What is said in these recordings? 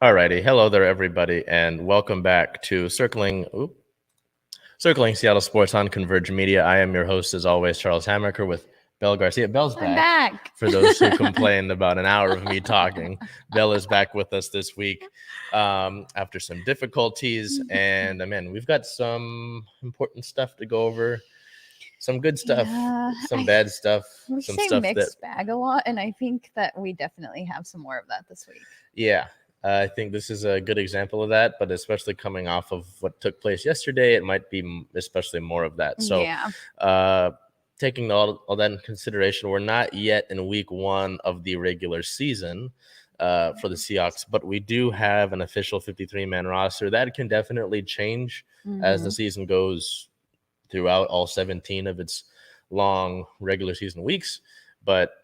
Alrighty, hello there, everybody, and welcome back to Circling Seattle Sports on Converge Media. I am your host, as always, Charles Hamaker, with Belle Garcia. Belle's back. I'm back. For those who complained about an hour of me talking, Belle is back with us this week after some difficulties, and man, we've got some important stuff to go over. Some good stuff, some bad stuff. We some say stuff mixed bag a lot, and I think that we definitely have some more of that this week. Yeah. I think this is a good example of that, but especially coming off of what took place yesterday, it might be especially more of that. So taking all that in consideration, we're not yet in week one of the regular season for the Seahawks, but we do have an official 53-man roster. That can definitely change as the season goes throughout all 17 of its long regular season weeks. But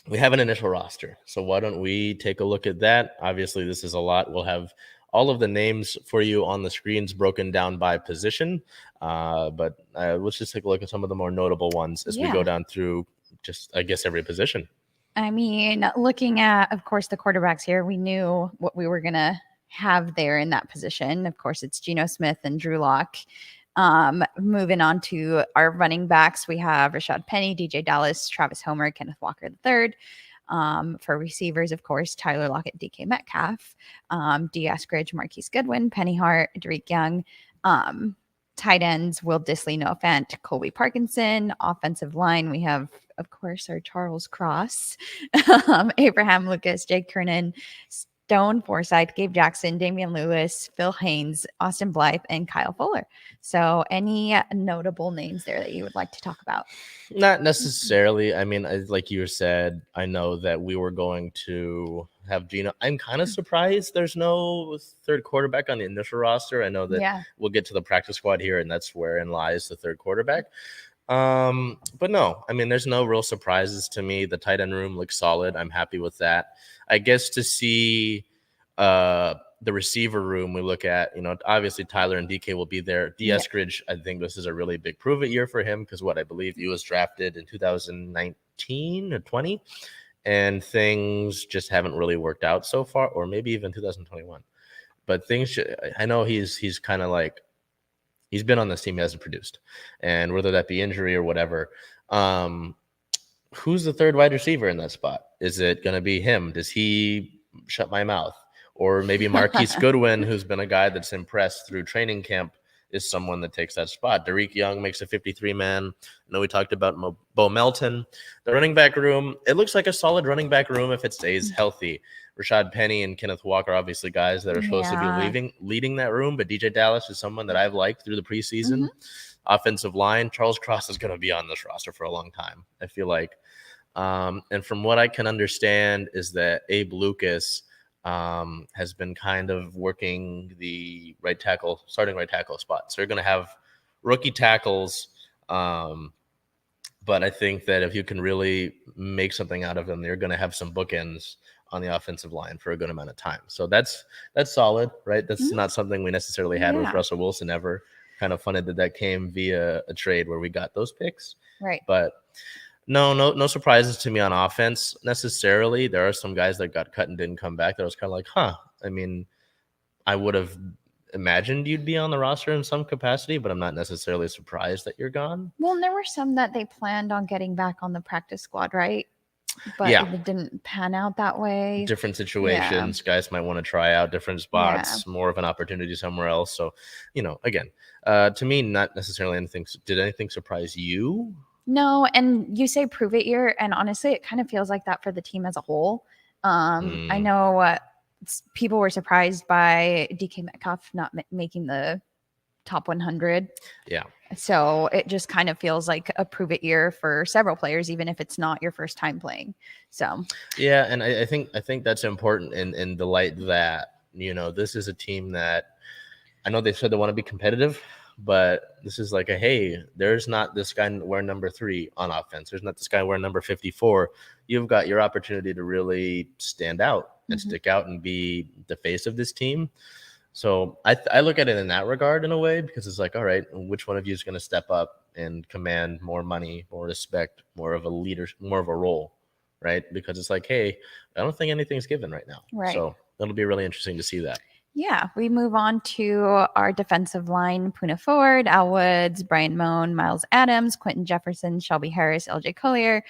we have an initial roster, so why don't we take a look at that? Obviously, this is a lot. We'll have all of the names for you on the screens broken down by position, but let's just take a look at some of the more notable ones as we go down through just, I guess, every position. I mean, looking at, of course, the quarterbacks here, we knew what we were going to have there in that position. Of course, it's Geno Smith and Drew Lock. Moving on to our running backs, we have Rashad Penny, DJ Dallas, Travis Homer, Kenneth Walker III. For receivers, of course, Tyler Lockett, DK Metcalf, D Eskridge, Marquis Goodwin, Penny Hart, Derek Young. Tight ends, Will Dissly, Noah Fant, Colby Parkinson. Offensive line, we have, of course, our Charles Cross, Abraham Lucas, Jake Kernan, Stone Forsythe, Gabe Jackson, Damian Lewis, Phil Haynes, Austin Blythe, and Kyle Fuller. So any notable names there that you would like to talk about? Not necessarily. I mean, like you said, I know that we were going to have Geno. I'm kind of surprised there's no third quarterback on the initial roster. I know that we'll get to the practice squad here, and that's wherein lies the third quarterback. But no, I mean, there's no real surprises to me. The tight end room looks solid. I'm happy with that. I guess to see the receiver room, we look at, obviously Tyler and DK will be there. D Eskridge, I think this is a really big prove it year for him because I believe he was drafted in 2019 or 20, and things just haven't really worked out so far, or maybe even 2021. But I know he's kind of like, he's been on this team, he hasn't produced, and whether that be injury or whatever. Who's the third wide receiver in that spot? Is it going to be him? Does he shut my mouth? Or maybe Marquis Goodwin, who's been a guy that's impressed through training camp, is someone that takes that spot. Derek Young makes a 53-man. I know we talked about Bo Melton. The running back room, it looks like a solid running back room if it stays healthy. Rashad Penny and Kenneth Walker, obviously guys that are supposed to be leading that room, but DJ Dallas is someone that I've liked through the preseason. Offensive line, Charles Cross is going to be on this roster for a long time, I feel like. And from what I can understand is that Abe Lucas has been kind of working the starting right tackle spot. So you're going to have rookie tackles, but I think that if you can really make something out of them, you're going to have some bookends on the offensive line for a good amount of time. So that's solid, right? That's not something we necessarily had with Russell Wilson ever. Kind of funny that came via a trade where we got those picks. Right. But no surprises to me on offense necessarily. There are some guys that got cut and didn't come back that I was kind of like, I mean, I would have imagined you'd be on the roster in some capacity, but I'm not necessarily surprised that you're gone. Well, and there were some that they planned on getting back on the practice squad, right? But it didn't pan out that way. Different situations. Guys might want to try out different spots, more of an opportunity somewhere else. So, again, to me, not necessarily anything. Did anything surprise you? No, and you say prove it year, and honestly, it kind of feels like that for the team as a whole. I know people were surprised by DK Metcalf not making the top 100. Yeah. So it just kind of feels like a prove it year for several players, even if it's not your first time playing. So yeah, and I think that's important in the light that this is a team that I know they said they want to be competitive, but this is like hey, there's not this guy wearing number 3 on offense. There's not this guy wearing number 54. You've got your opportunity to really stand out and stick out and be the face of this team. So I look at it in that regard in a way, because it's like, all right, which one of you is going to step up and command more money, more respect, more of a leader, more of a role, right? Because it's like, hey, I don't think anything's given right now. Right. So it'll be really interesting to see that. Yeah, we move on to our defensive line: Poona Ford, Al Woods, Brian Moan, Miles Adams, Quentin Jefferson, Shelby Harris, LJ Collier.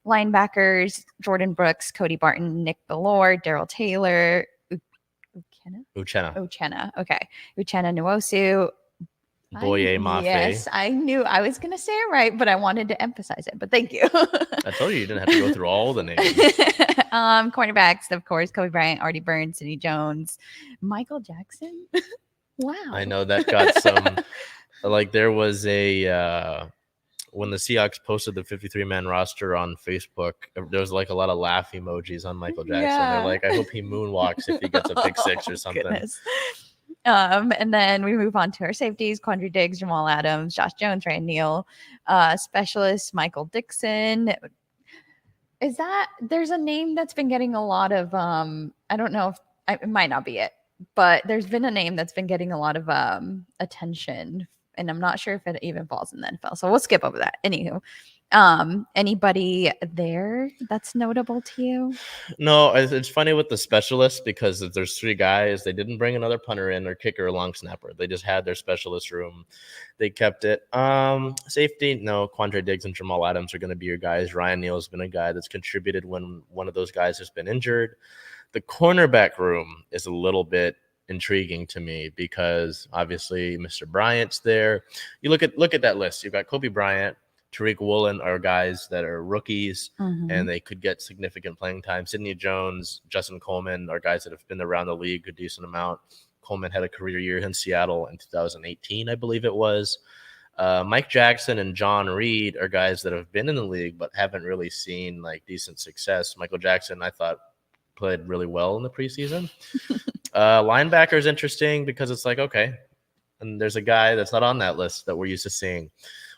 Linebackers: Jordan Brooks, Cody Barton, Nick Bellore, Daryl Taylor, Uchenna. Okay. Uchenna Nwosu. Boye Mafe. Yes, I knew I was going to say it right, but I wanted to emphasize it. But thank you. I told you didn't have to go through all the names. Cornerbacks, of course: Kobe Bryant, Artie Burns, Sidney Jones, Michael Jackson. Wow. I know that got some. Like there was a when the Seahawks posted the 53-man roster on Facebook, there was like a lot of laugh emojis on Michael Jackson. Yeah. They're like, I hope he moonwalks if he gets a pick 6 or something. Goodness. And then we move on to our safeties: Quandre Diggs, Jamal Adams, Josh Jones, Ryan Neal. Specialists: Michael Dixon. There's a name that's been getting a lot of I don't know if it might not be it, but there's been a name that's been getting a lot of attention, and I'm not sure if it even falls in the NFL, so we'll skip over that. Anywho, anybody there that's notable to you? No, it's funny with the specialists, because if there's 3 guys, they didn't bring another punter in or kicker or long snapper. They just had their specialist room. They kept it. Safety, no, Quandre Diggs and Jamal Adams are going to be your guys. Ryan Neal has been a guy that's contributed when one of those guys has been injured. The cornerback room is a little bit intriguing to me, because obviously Mr. Bryant's there. You look at that list. You've got Kobe Bryant, Tariq Woolen are guys that are rookies, and they could get significant playing time. Sidney Jones, Justin Coleman are guys that have been around the league a decent amount. Coleman had a career year in Seattle in 2018, I believe it was. Mike Jackson and John Reed are guys that have been in the league but haven't really seen like decent success. Michael Jackson, I thought, played really well in the preseason. Linebacker is interesting because it's like, okay, and there's a guy that's not on that list that we're used to seeing.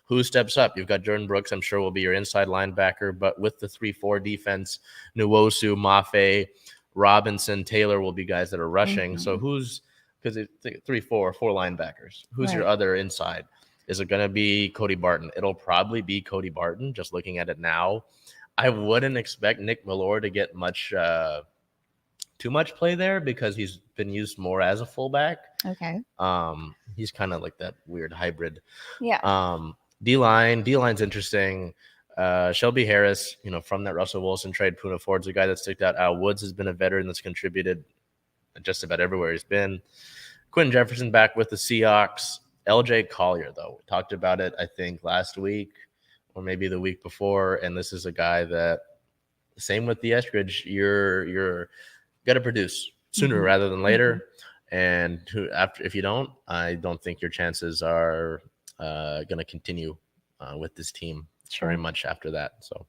Who steps up? You've got Jordan Brooks, I'm sure will be your inside linebacker, but with the 3-4 defense, Nwosu, Mafe, Robinson, Taylor will be guys that are rushing. So who's, because it's 3-4, 4 linebackers. Who's your other inside? Is it going to be Cody Barton? It'll probably be Cody Barton, just looking at it now. I wouldn't expect Nick Bellore to get too much play there, because he's been used more as a fullback. Okay. He's kind of like that weird hybrid. Yeah. D-line's interesting. Shelby Harris, from that Russell Wilson trade. Poona Ford's a guy that sticked out. Al Woods has been a veteran that's contributed just about everywhere he's been. Quentin Jefferson back with the Seahawks. LJ Collier, though, we talked about it, I think, last week or maybe the week before, and this is a guy that, same with the Eskridge, you're got to produce sooner rather than later. And if you don't, I don't think your chances are going to continue with this team very much after that. So,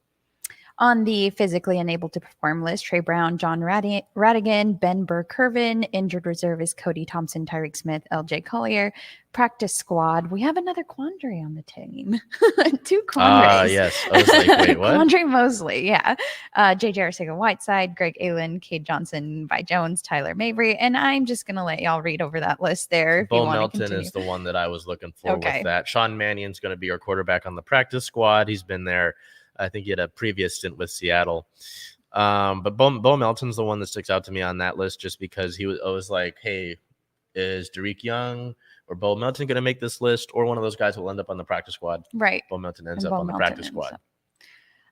on the physically unable to perform list: Trey Brown, John Radigan, Ben Burr-Kirvin. Injured reservist: Cody Thompson, Tyreek Smith, LJ Collier. Practice squad: we have another Quandre on the team. 2 Quandres. Yes. I was like, wait, what? Quandre Mosley, yeah. JJ Arcega-Whiteside, Greg Allen, Cade Johnson, Vi Jones, Tyler Mabry. And I'm just going to let y'all read over that list there. Bo Melton is the one that I was looking for with that. Sean Mannion's going to be our quarterback on the practice squad. He's been there. I think he had a previous stint with Seattle. But Bo Melton's the one that sticks out to me on that list, just because I was like, hey, is Derek Young or Bo Melton going to make this list, or one of those guys will end up on the practice squad? Right. Bo Melton ends up on the practice squad.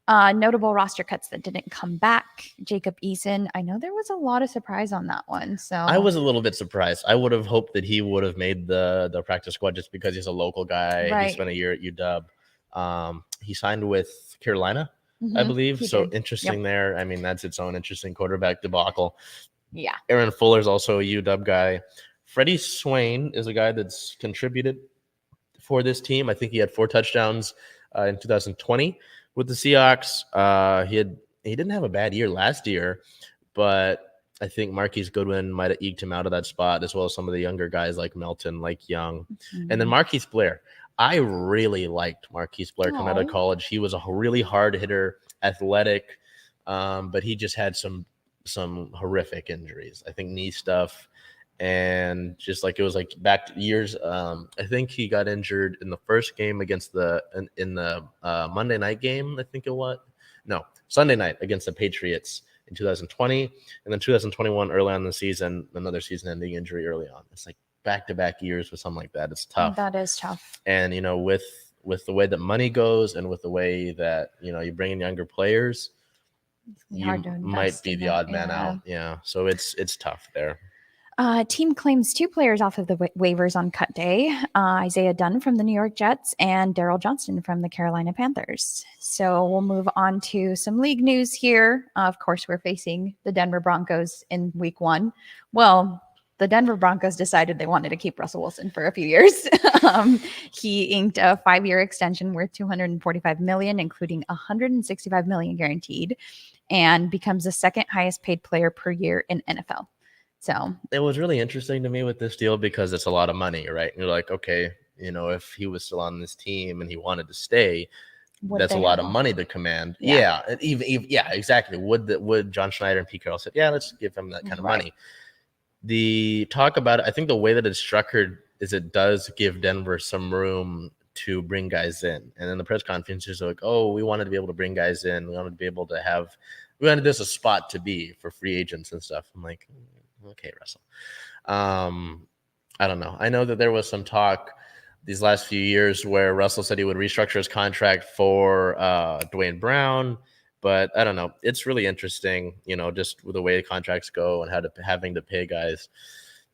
Notable roster cuts that didn't come back: Jacob Eason. I know there was a lot of surprise on that one. So I was a little bit surprised. I would have hoped that he would have made the practice squad, just because he's a local guy. Right. He spent a year at UW. He signed with Carolina, I believe. So interesting there. I mean, that's its own interesting quarterback debacle. Yeah. Aaron Fuller's also a UW guy. Freddie Swain is a guy that's contributed for this team. I think he had 4 touchdowns in 2020 with the Seahawks. He didn't have a bad year last year, but I think Marquise Goodwin might have eked him out of that spot, as well as some of the younger guys like Melton, like Young. And then Marquis Blair. I really liked Marquis Blair coming out of college. He was a really hard hitter, athletic, but he just had some horrific injuries. I think knee stuff. And just like it was like back to years. I think he got injured in the first game against in the Monday night game. I think it was Sunday night against the Patriots in 2020, and then 2021 early on in the season, another season-ending injury early on. It's like back-to-back years with something like that. It's tough. That is tough. And with the way that money goes, and with the way that you bring in younger players, you might be the odd man out. Yeah, so it's tough there. Team claims 2 players off of the waivers on cut day, Isaiah Dunn from the New York Jets and Daryl Johnston from the Carolina Panthers. So we'll move on to some league news here. Of course, we're facing the Denver Broncos in week 1. Well, the Denver Broncos decided they wanted to keep Russell Wilson for a few years. He inked a 5-year extension worth $245 million, including $165 million guaranteed, and becomes the second highest paid player per year in NFL. So it was really interesting to me with this deal because it's a lot of money, right? And you're like, okay, if he was still on this team and he wanted to stay, that's a lot of money to command. Yeah, exactly. Would John Schneider and Pete Carroll said, yeah, let's give him that kind of money. The talk about it, I think the way that it's structured is it does give Denver some room to bring guys in. And then the press conferences are like, oh, we wanted to be able to bring guys in. We wanted to be able to we wanted this a spot to be for free agents and stuff. I'm like, okay, Russell. I don't know. I know that there was some talk these last few years where Russell said he would restructure his contract for Dwayne Brown, but I don't know. It's really interesting, just with the way the contracts go and having to pay guys.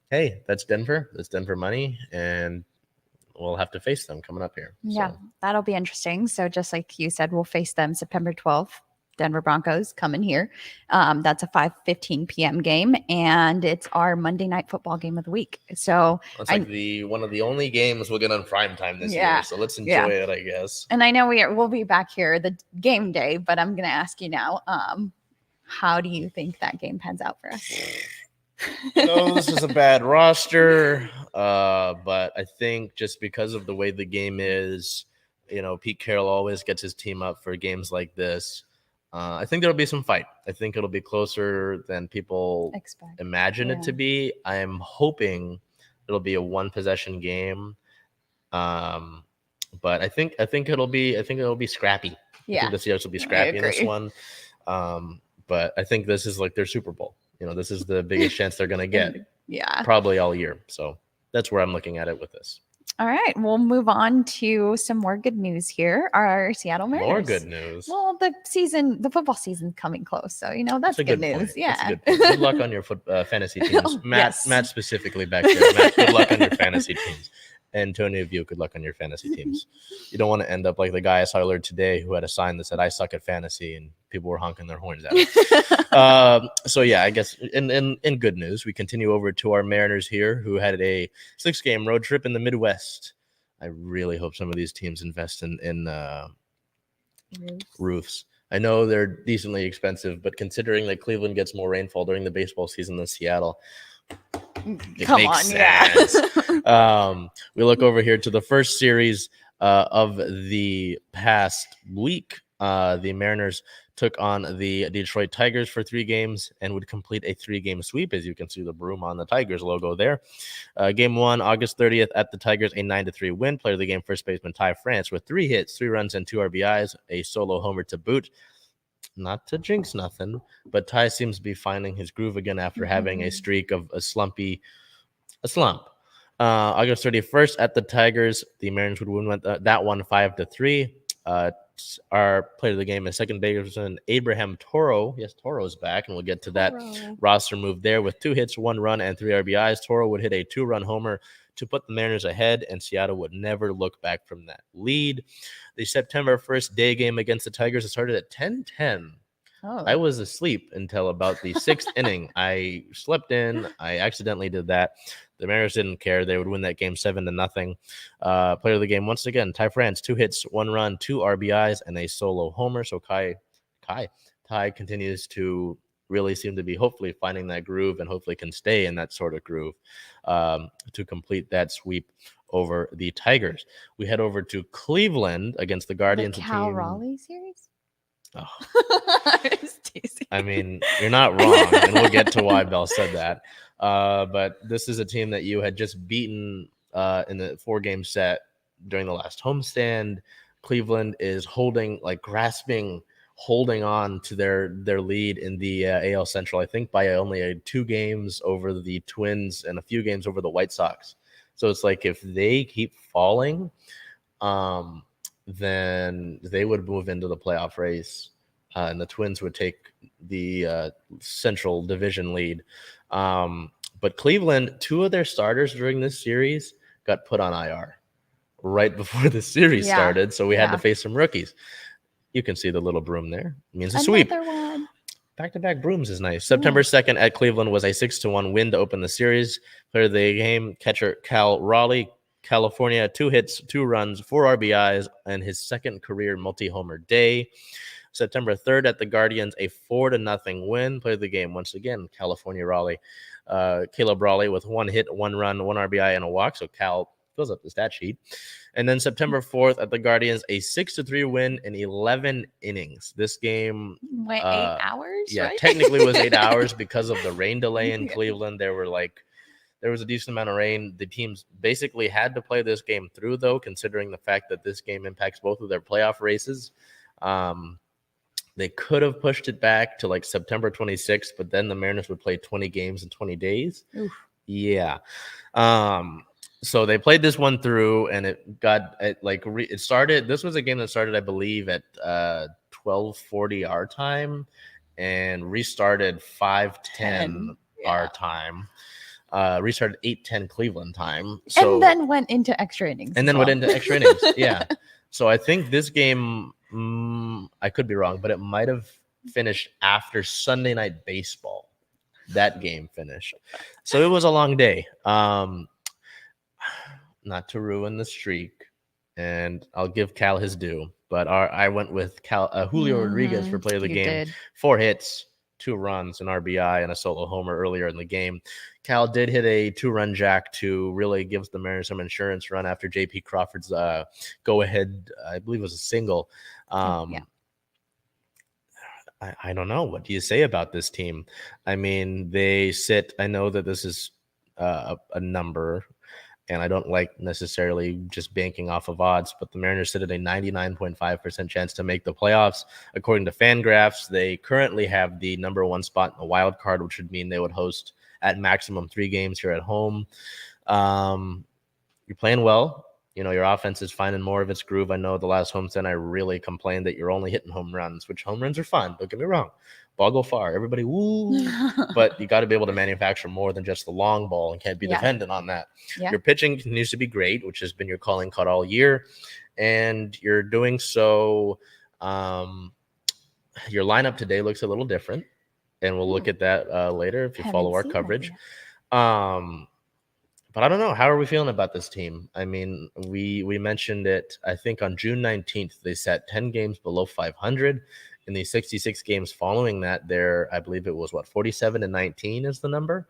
Hey, that's Denver. That's Denver money, and we'll have to face them coming up here. Yeah, that'll be interesting. So just like you said, we'll face them September 12th. Denver Broncos coming here. That's a 5:15 p.m. game, and it's our Monday Night Football game of the week. So it's like one of the only games we'll get on prime time this year. So let's enjoy it, I guess. And I know we'll be back here the game day, but I'm going to ask you now, how do you think that game pans out for us? This is a bad roster, but I think just because of the way the game is, Pete Carroll always gets his team up for games like this. I think there'll be some fight. I think it'll be closer than people imagine it to be. I am hoping it'll be a 1-possession game, but I think it'll be scrappy. Yeah, I think the Seahawks will be scrappy in this one. But I think this is like their Super Bowl. This is the biggest chance they're going to get. Probably all year. So that's where I'm looking at it with this. All right, we'll move on to some more good news here. Our Seattle Mariners. More good news. Well, the football season's coming close, so that's good news. Point. Yeah. Good luck on your fantasy teams. Matt specifically back there. Matt, good luck on your fantasy teams. And to any of you, good luck on your fantasy teams. You don't want to end up like the guy I saw earlier today who had a sign that said, I suck at fantasy, and people were honking their horns at him. So, yeah, I guess in good news, we continue over to our Mariners here who had a 6-game road trip in the Midwest. I really hope some of these teams invest in roofs. I know they're decently expensive, but considering that Cleveland gets more rainfall during the baseball season than Seattle, it makes sense. We look over here to the first series of the past week. The Mariners took on the Detroit Tigers for 3 games and would complete a 3-game sweep, as you can see the broom on the Tigers logo there. Game 1, August 30th at the Tigers, a 9-3 win. Player of the game, first baseman Ty France with 3 hits, 3 runs, and 2 RBIs, a solo homer to boot. Not to jinx nothing, but Ty seems to be finding his groove again after having a streak of a slump. August 31st at the Tigers, the Mariners would win that one 5-3. Our player of the game is second baseman Abraham Toro. Yes, Toro's back, and we'll get to that roster move there with 2 hits, 1 run, and 3 RBIs. Toro would hit a 2-run homer to put the Mariners ahead, and Seattle would never look back from that lead. The September 1st day game against the Tigers, it started at 10:10. I was asleep until about the 6th inning. I slept in. I accidentally did that. The Mariners didn't care. They would win that game 7-0. Player of the game, once again, Ty France, 2 hits, 1 run, 2 RBIs, and a solo homer. So Ty continues to really seem to be hopefully finding that groove and hopefully can stay in that sort of groove to complete that sweep over the Tigers. We head over to Cleveland against the Guardians. The Cal Raleigh series? Oh. I mean, you're not wrong, and we'll get to why Bell said that. But this is a team that you had just beaten in the 4-game set during the last homestand. Cleveland is holding on to their lead in the AL Central, I think by only 2 games over the Twins and a few games over the White Sox. So it's like if they keep falling, then they would move into the playoff race, and the Twins would take the Central Division lead. But Cleveland, 2 of their starters during this series got put on IR right before the series started, so we had to face some rookies. You can see the little broom there. It means a sweep. One. Back-to-back brooms is nice. September 2nd at Cleveland was a 6-1 win to open the series. Player of the game, catcher Cal Raleigh, California, 2 hits, 2 runs, 4 RBIs, and his second career multi-homer day. September 3rd at the Guardians, a 4-0 win. Player of the game, once again, California Raleigh. Caleb Raleigh with 1 hit, 1 run, 1 RBI, and a walk. So Cal fills up the stat sheet. And then September 4th at the Guardians, a 6-3 win in 11 innings. This game went 8 hours. Yeah, right? technically was 8 hours because of the rain delay in Cleveland. There was a decent amount of rain. The teams basically had to play this game through, though, considering the fact that this game impacts both of their playoff races. They could have pushed it back to September 26th, but then the Mariners would play 20 games in 20 days. Oof. Yeah. So they played this one through, and it started. This was a game that started, I believe, at 12:40 our time, and restarted 5:10 our time. Restarted 8:10 Cleveland time. So, and then went into extra innings. Went into extra innings. Yeah. So I think this game, I could be wrong, but it might have finished after Sunday Night Baseball. That game finished. So it was a long day. Not to ruin the streak, and I'll give Cal his due, but I went with Julio Rodriguez for player of the game. 4 hits, 2 runs, an RBI, and a solo homer earlier in the game. Cal did hit a 2-run jack to really give the Mariners some insurance run after J.P. Crawford's go-ahead, I believe it was a single. I don't know. What do you say about this team? I mean, they sit – I know that this is a number, and I don't like necessarily just banking off of odds, but the Mariners sit at a 99.5% chance to make the playoffs. According to Fangraphs, they currently have the number 1 spot in the wild card, which would mean they would host at maximum 3 games here at home. You're playing well. You know, your offense is finding more of its groove. I know the last homestand I really complained that you're only hitting home runs, which home runs are fun. Don't get me wrong. Ball go far. Everybody, woo. But you got to be able to manufacture more than just the long ball and can't be dependent on that. Yeah. Your pitching continues to be great, which has been your calling card all year. And you're doing so. Your lineup today looks a little different. And we'll look at that later if you follow our coverage. But I don't know. How are we feeling about this team? I mean, we mentioned it, I think, on June 19th. They sat 10 games below 500. In the 66 games following that, I believe it was, 47-19 is the number.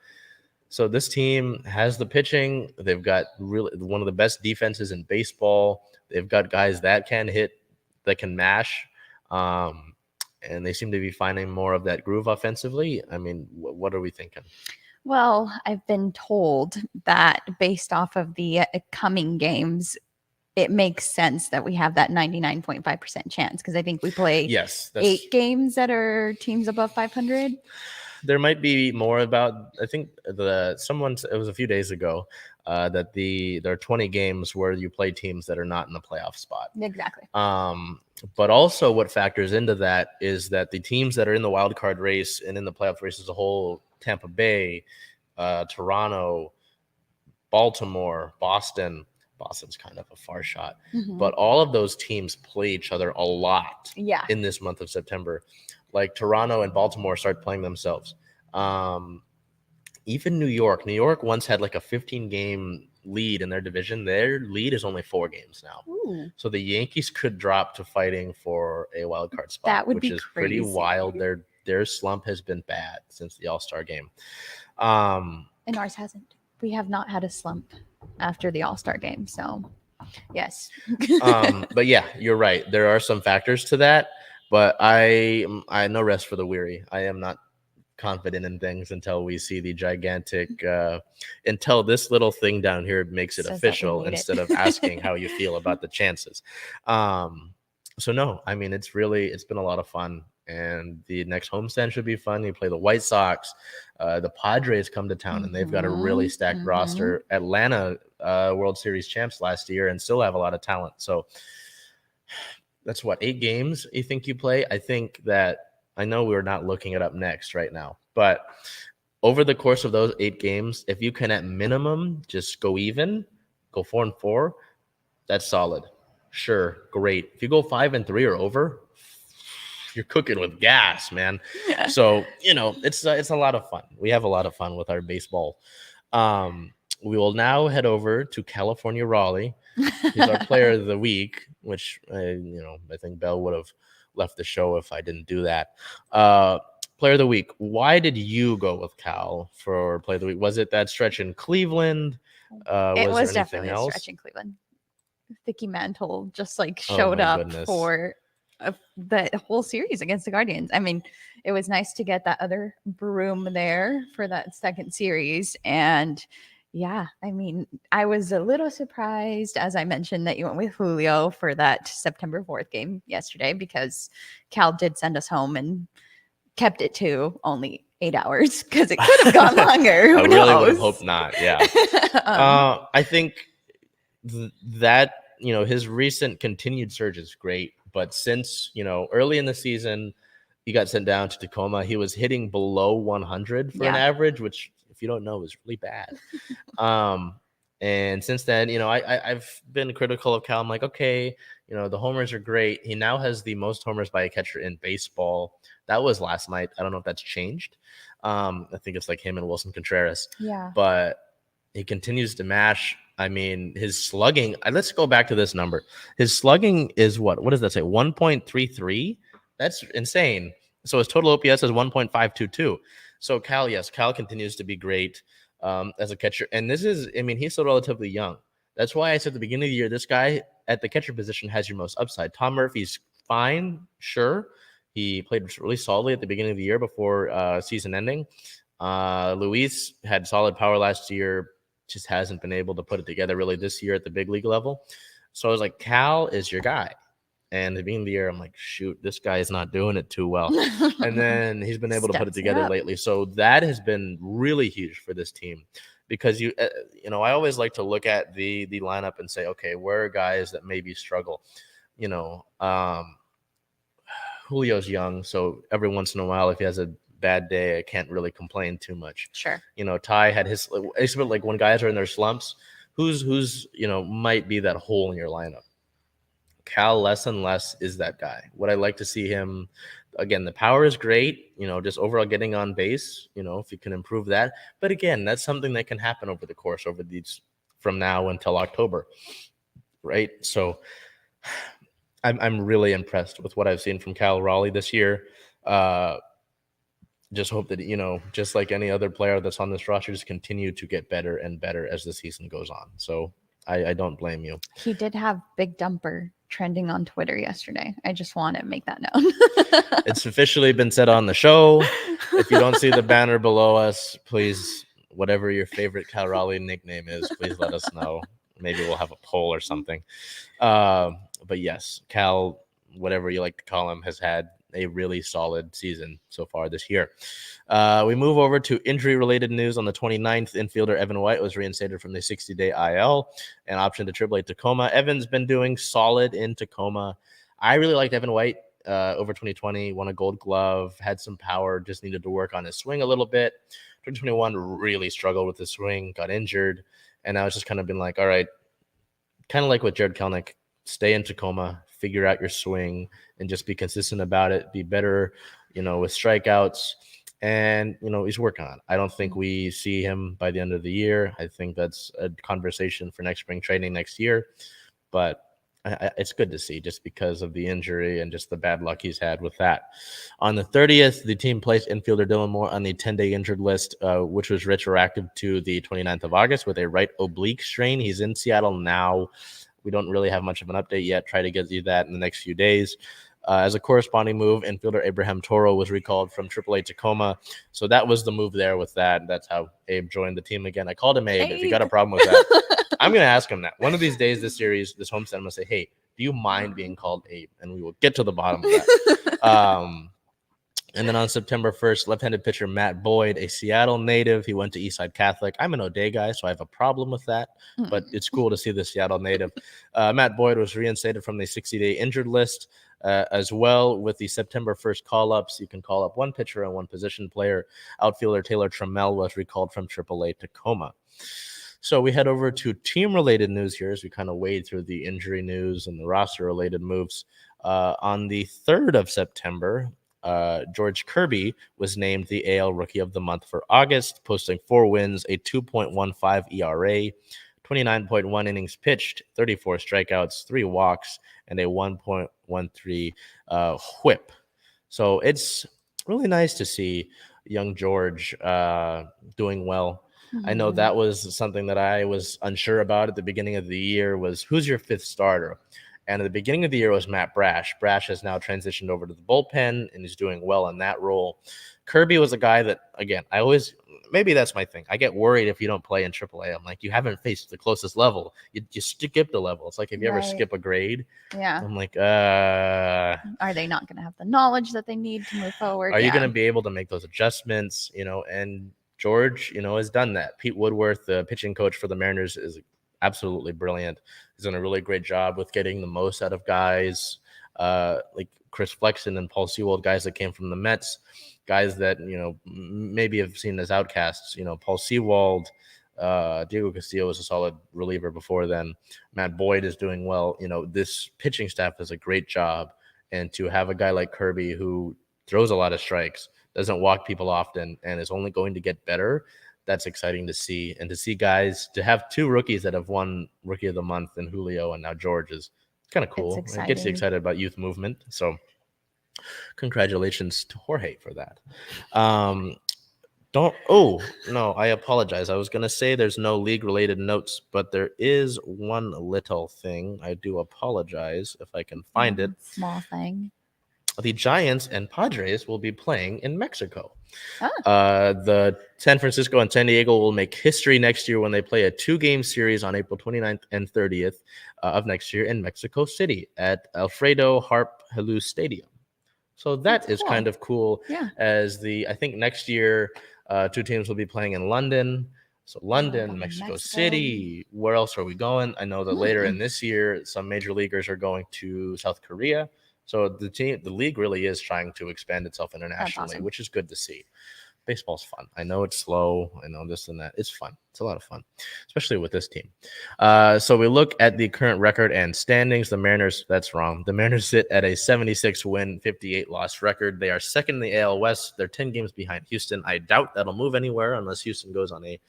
So this team has the pitching. They've got really one of the best defenses in baseball. They've got guys that can hit, that can mash. And they seem to be finding more of that groove offensively. I mean, what are we thinking? Well, I've been told that based off of the coming games, it makes sense that we have that 99.5% chance, because I think we play 8 games that are teams above 500. There might be more about, I think it was a few days ago that there are 20 games where you play teams that are not in the playoff spot. Exactly. But also what factors into that is that the teams that are in the wild card race and in the playoff race as a whole, Tampa Bay, Toronto, Baltimore, Boston's kind of a far shot. Mm-hmm. But all of those teams play each other a lot in this month of September. Like Toronto and Baltimore start playing themselves. Even New York once had like a 15-game lead in their division. Their lead is only 4 games now. Ooh. So the Yankees could drop to fighting for a wild card spot, that would be crazy. Pretty wild. their slump has been bad since the All-Star game. And ours hasn't. We have not had a slump after the All-Star game. So, yes. But yeah, you're right. There are some factors to that, but I no rest for the weary. I am not confident in things until we see the gigantic until this little thing down here makes it official instead of asking how you feel about the chances. So no, I mean, it's been a lot of fun, and the next homestand should be fun. You play the White Sox, the Padres come to town, and they've got a really stacked roster. Atlanta World Series champs last year and still have a lot of talent. So that's 8 games you think you play. I know we're not looking it up next right now, but over the course of those 8 games, if you can at minimum just go 4-4, that's solid. Sure, great. If you go 5-3 or over, you're cooking with gas, man. Yeah. So, it's a lot of fun. We have a lot of fun with our baseball. We will now head over to California Raleigh. He's our player of the week, which, I think Belle would have left the show if I didn't do that. Player of the week. Why did you go with Cal for player of the week? Was it that stretch in Cleveland? It was definitely a stretch in Cleveland. Vicky Mantle just showed up for the whole series against the Guardians. I mean, it was nice to get that other broom there for that second series. And yeah, I mean, I was a little surprised, as I mentioned, that you went with Julio for that September 4th game yesterday, because Cal did send us home and kept it to only 8 hours, because it could have gone longer. I really would have hoped not. Yeah. I think that, his recent continued surge is great. But since, early in the season, he got sent down to Tacoma, he was hitting below 100 for an average, which, if you don't know, is really bad. And since then, I've been critical of Cal. I'm like, okay, the homers are great. He now has the most homers by a catcher in baseball. That was last night. I don't know if that's changed. I think it's him and Wilson Contreras. Yeah. But he continues to mash. I mean, his slugging, let's go back to this number. His slugging is what does that say? 1.33? That's insane. So his total OPS is 1.522. So Cal continues to be great as a catcher. And he's still relatively young. That's why I said at the beginning of the year, this guy at the catcher position has your most upside. Tom Murphy's fine, sure. He played really solidly at the beginning of the year before season ending. Luis had solid power last year, just hasn't been able to put it together really this year at the big league level. So I was like, Cal is your guy. And at the beginning of the year, I'm like, shoot, this guy is not doing it too well. And then he's been able to put it together lately. So that has been really huge for this team, because I always like to look at the lineup and say, okay, where are guys that maybe struggle? Julio's young, so every once in a while, if he has a bad day, I can't really complain too much. Sure. Ty had his, when guys are in their slumps, who's might be that hole in your lineup. Cal, less and less, is that guy. Would I like to see him again? The power is great, just overall getting on base, if you can improve that. But again, that's something that can happen over the course from now until October, right? So I'm really impressed with what I've seen from Cal Raleigh this year. Just hope that, just like any other player that's on this roster, just continue to get better and better as the season goes on. So I don't blame you. He did have Big Dumper trending on Twitter yesterday. I just want to make that known. It's officially been said on the show. If you don't see the banner below us, please, whatever your favorite Cal Raleigh nickname is, please let us know. Maybe we'll have a poll or something. But yes, Cal, whatever you like to call him, has had a really solid season so far this year. We move over to injury-related news. On the 29th, infielder Evan White was reinstated from the 60-day IL and optioned to AAA Tacoma. Evan's been doing solid in Tacoma. I really liked Evan White over 2020, won a Gold Glove, had some power, just needed to work on his swing a little bit. 2021 really struggled with the swing, got injured, and I was just kind of been like, all right, kind of like with Jared Kelenic, stay in Tacoma, figure out your swing, and just be consistent about it, be better, with strikeouts. And, he's working on it. I don't think we see him by the end of the year. I think that's a conversation for next spring training next year. But it's good to see just because of the injury and just the bad luck he's had with that. On the 30th, the team placed infielder Dylan Moore on the 10-day injured list, which was retroactive to the 29th of August with a right oblique strain. He's in Seattle now. We don't really have much of an update yet. Try to get you that in the next few days. As a corresponding move, infielder Abraham Toro was recalled from AAA Tacoma. So that was the move there with that. That's how Abe joined the team again. I called him Abe. If you got a problem with that, I'm going to ask him that. One of these days, this series, this homestand, I'm going to say, hey, do you mind being called Abe? And we will get to the bottom of that. And then on September 1st, left-handed pitcher Matt Boyd, a Seattle native. He went to Eastside Catholic. I'm an O'Day guy, so I have a problem with that. But it's cool to see the Seattle native. Matt Boyd was reinstated from the 60-day injured list as well with the September 1st call-ups. You can call up one pitcher and one position player. Outfielder Taylor Trammell was recalled from AAA Tacoma. So we head over to team-related news here as we kind of wade through the injury news and the roster-related moves. On the 3rd of September, George Kirby was named the AL Rookie of the Month for August, posting 4 wins, a 2.15 ERA, 29.1 innings pitched, 34 strikeouts, 3 walks, and a 1.13 whip. So it's really nice to see young George doing well. I know that was something that I was unsure about at the beginning of the year was who's your 5th starter? And at the beginning of the year was Matt Brash. Brash has now transitioned over to the bullpen and is doing well in that role. Kirby was a guy that, again, maybe that's my thing. I get worried if you don't play in AAA. I'm like, you haven't faced the closest level. You skip the level. It's like if you ever skip a grade. Yeah. I'm like, are they not going to have the knowledge that they need to move forward? Are you going to be able to make those adjustments? And George, has done that. Pete Woodworth, the pitching coach for the Mariners, is absolutely brilliant. He's done a really great job with getting the most out of guys like Chris Flexen and Paul Sewald, guys that came from the Mets, guys that, maybe have seen as outcasts. Paul Sewald, Diego Castillo was a solid reliever before then. Matt Boyd is doing well. This pitching staff does a great job. And to have a guy like Kirby who throws a lot of strikes, doesn't walk people often, and is only going to get better, that's exciting to see. And to see guys, to have 2 rookies that have won Rookie of the Month in Julio and now George is kind of cool. It gets you excited about youth movement. So congratulations to Jorge for that. I apologize. I was going to say there's no league-related notes, but there is one little thing. I do apologize if I can find it. Small thing. The Giants and Padres will be playing in Mexico. The San Francisco and San Diego will make history next year when they play a 2-game series on April 29th and 30th of next year in Mexico City at Alfredo Harp Helú Stadium. So that's cool. Kind of cool. Yeah. I think next year 2 teams will be playing in London. So London, Mexico City. Where else are we going? I know that later in this year, some major leaguers are going to South Korea. So the league really is trying to expand itself internationally, which is good to see. Baseball's fun. I know it's slow. I know this and that. It's fun. It's a lot of fun, especially with this team. So we look at the current record and standings. The Mariners, that's wrong. The Mariners sit at a 76-win, 58-loss record. They are second in the AL West. They're 10 games behind Houston. I doubt that'll move anywhere unless Houston goes on a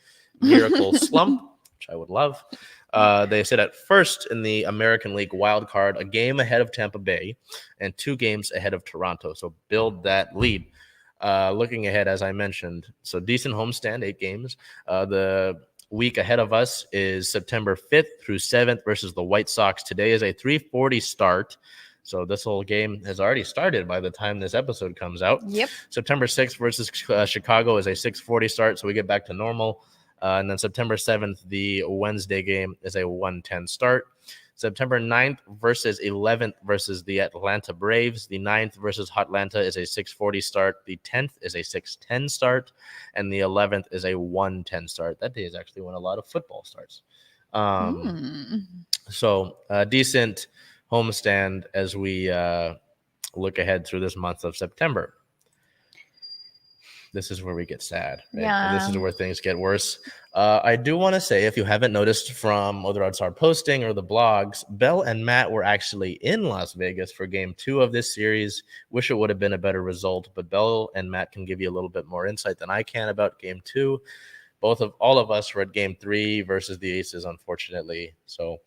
miracle slump, which I would love. They sit at first in the American League wild card, a game ahead of Tampa Bay and 2 games ahead of Toronto. So build that lead. Looking ahead, as I mentioned, so decent homestand, 8 games. The week ahead of us is September 5th through 7th versus the White Sox. Today is a 3:40 start. So this whole game has already started by the time this episode comes out. Yep. September 6th versus Chicago is a 6:40 start, so we get back to normal. And then September 7th, the Wednesday game, is a 1:10 start. September 9th versus 11th versus the Atlanta Braves. The 9th versus Hotlanta is a 6:40 start. The 10th is a 6:10 start. And the 11th is a 1:10 start. That day is actually when a lot of football starts. So decent homestand as we look ahead through this month of September. This is where we get sad. Right? Yeah. This is where things get worse. I do want to say, if you haven't noticed from whether it's our posting or the blogs, Bell and Matt were actually in Las Vegas for game 2 of this series. Wish it would have been a better result, but Bell and Matt can give you a little bit more insight than I can about game 2. All of us were at game 3 versus the Aces, unfortunately. So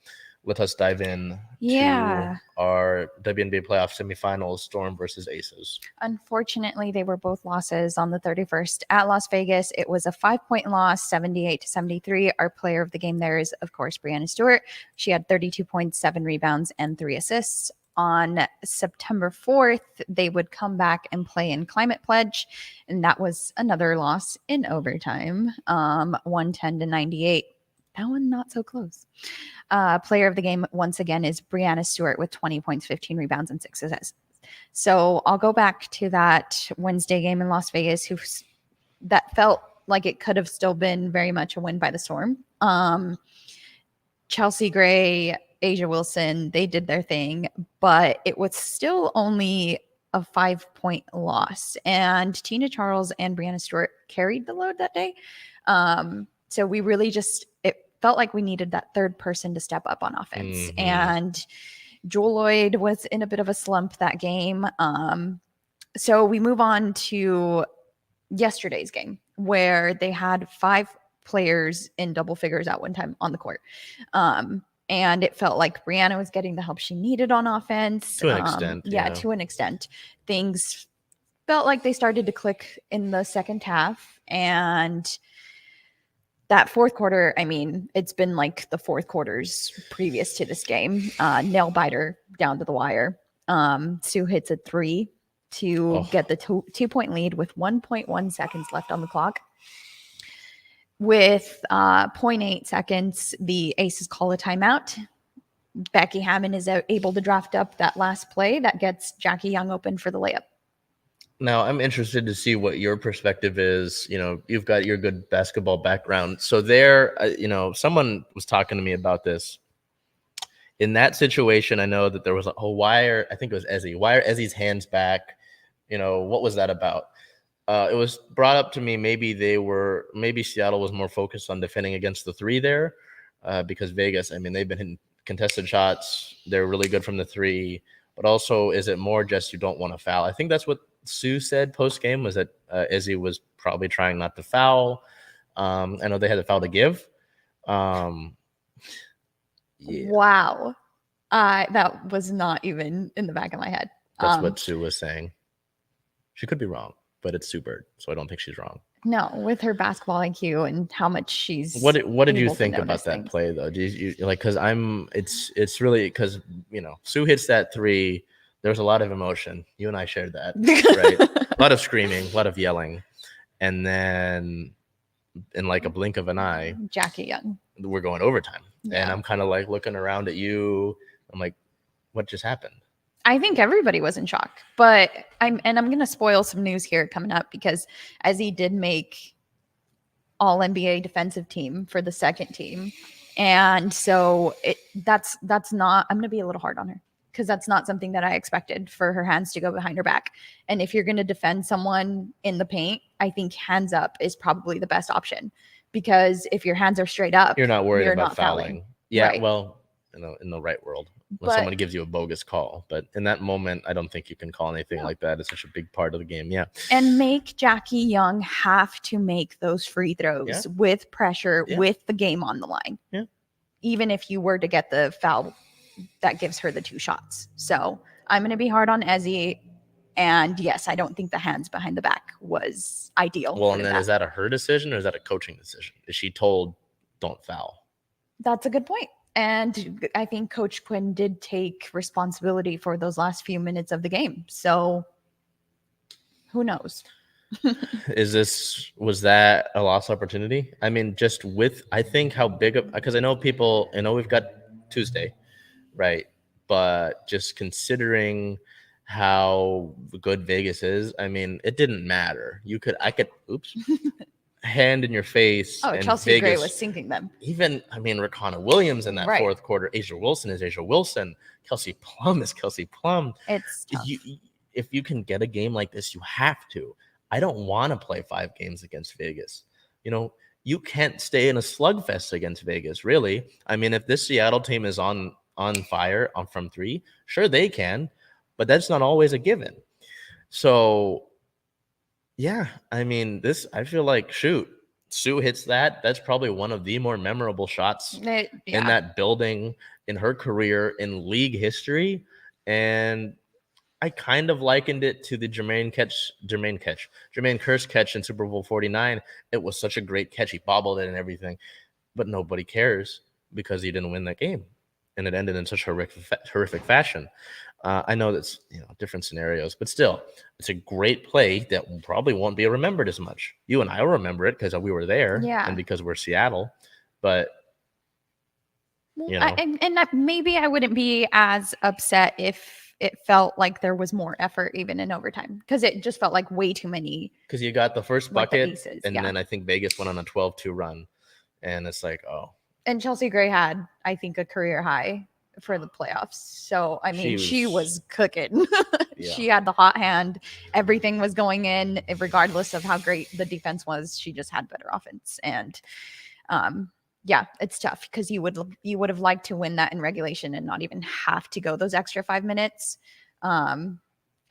let us dive in to our WNBA Playoff semifinals, Storm versus Aces. Unfortunately, they were both losses on the 31st at Las Vegas. It was a 5-point loss, 78-73. Our player of the game there is, of course, Breanna Stewart. She had 32 points, 7 rebounds, and 3 assists. On September 4th, they would come back and play in Climate Pledge, and that was another loss in overtime, 110-98. That one not so close. Player of the game once again is Breanna Stewart with 20 points, 15 rebounds, and 6 assists. So I'll go back to that Wednesday game in Las Vegas, that felt like it could have still been very much a win by the Storm. Chelsea Gray, Asia Wilson, they did their thing, but it was still only a 5-point loss. And Tina Charles and Breanna Stewart carried the load that day. So we really it felt like we needed that third person to step up on offense. Mm-hmm. And Jewel Lloyd was in a bit of a slump that game. So we move on to yesterday's game, where they had 5 players in double figures at one time on the court. And it felt like Breanna was getting the help she needed on offense. To an extent. Yeah, to an extent. Things felt like they started to click in the second half. And that fourth quarter, I mean, it's been like the fourth quarters previous to this game. Nail biter down to the wire. Sue hits a 3 to get the 2-point lead with 1.1 seconds left on the clock. With 0.8 seconds, the Aces call a timeout. Becky Hammond is able to draft up that last play that gets Jackie Young open for the layup. Now, I'm interested to see what your perspective is. You know, you've got your good basketball background. So there, someone was talking to me about this. In that situation, I know that there was a wire. I think it was Ezzy. Wire Ezzy's hands back. What was that about? It was brought up to me. Maybe Seattle was more focused on defending against the 3 there, because Vegas, I mean, they've been hitting contested shots. They're really good from the 3. But also, is it more just you don't want to foul? I think that's what Sue said post game, was that Izzy was probably trying not to foul. I know they had a foul to give. Yeah. Wow. That was not even in the back of my head. That's what Sue was saying. She could be wrong, but it's Sue Bird, so I don't think she's wrong. No, with her basketball IQ and how much she's. What did you think about that play though? Do you like, because it's really, because Sue hits that 3. There's a lot of emotion. You and I shared that, right? A lot of screaming, a lot of yelling, and then in like a blink of an eye, Jackie Young, we're going overtime, and I'm kind of like looking around at you. I'm like, what just happened? I think everybody was in shock, but I'm going to spoil some news here coming up, because Ezzy did make all NBA defensive team for the second team. And so that's not, I'm going to be a little hard on her, because that's not something that I expected, for her hands to go behind her back. And if you're going to defend someone in the paint, I think hands up is probably the best option, because if your hands are straight up, you're not worried about fouling. Yeah. Right. Well, in the right world, when someone gives you a bogus call, but in that moment, I don't think you can call anything like that. It's such a big part of the game. Yeah. And make Jackie Young have to make those free throws with pressure, with the game on the line. Yeah. Even if you were to get the foul that gives her the 2 shots. So I'm going to be hard on Ezzy. And yes, I don't think the hands behind the back was ideal. Well, and then is that her decision, or is that a coaching decision? Is she told don't foul? That's a good point. And I think Coach Quinn did take responsibility for those last few minutes of the game. So who knows? Was that a lost opportunity? I mean, just I think how big of, because I know we've got Tuesday, right? But just considering how good Vegas is, I mean, it didn't matter. Hand in your face. Oh, Chelsea Vegas, Gray was sinking them. Even, I mean, Rapinoe Williams in that fourth quarter. Asia Wilson is Asia Wilson. Kelsey Plum is Kelsey Plum. It's tough. If you can get a game like this, you have to. I don't want to play 5 games against Vegas. You can't stay in a slugfest against Vegas, really. I mean, if this Seattle team is on fire from 3, sure, they can, but that's not always a given. So, yeah, I mean, I feel like, shoot, Sue hits that. That's probably one of the more memorable shots in that building, in her career, in league history. And I kind of likened it to the Jermaine Kearse catch in Super Bowl 49. It was such a great catch. He bobbled it and everything, but nobody cares because he didn't win that game. And it ended in such horrific fashion. I know that's different scenarios, but still, it's a great play that probably won't be remembered as much. You and I will remember it because we were there, and because we're Seattle. But and maybe I wouldn't be as upset if it felt like there was more effort even in overtime, because it just felt like way too many. Because you got the first bucket, and then I think Vegas went on a 12-2 run, and it's like, oh. And Chelsea Gray had, I think, a career high for the playoffs. So, I mean, she was cooking. She had the hot hand. Everything was going in, regardless of how great the defense was. She just had better offense. And, it's tough because you would have liked to win that in regulation and not even have to go those extra 5 minutes. And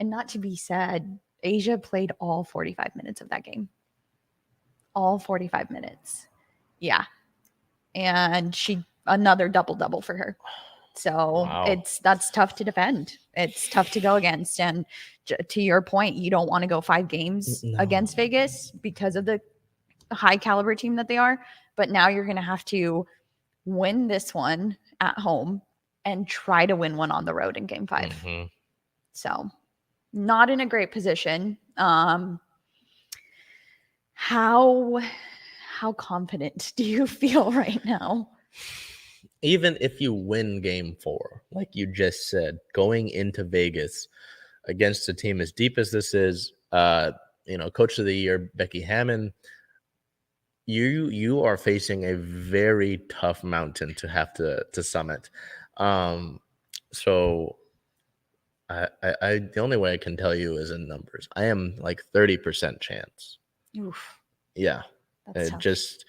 not to be said, Asia played all 45 minutes of that game. All 45 minutes. Yeah. And another double for her. So that's tough to defend. It's tough to go against. And to your point, you don't want to go 5 games against Vegas because of the high caliber team that they are. But now you're going to have to win this one at home and try to win one on the road in game 5. Mm-hmm. So not in a great position. How confident do you feel right now? Even if you win game 4, like you just said, going into Vegas against a team as deep as this is, Coach of the Year, Becky Hammon, you are facing a very tough mountain to have to summit. So I the only way I can tell you is in numbers. I am like 30% chance. Oof. Yeah. Just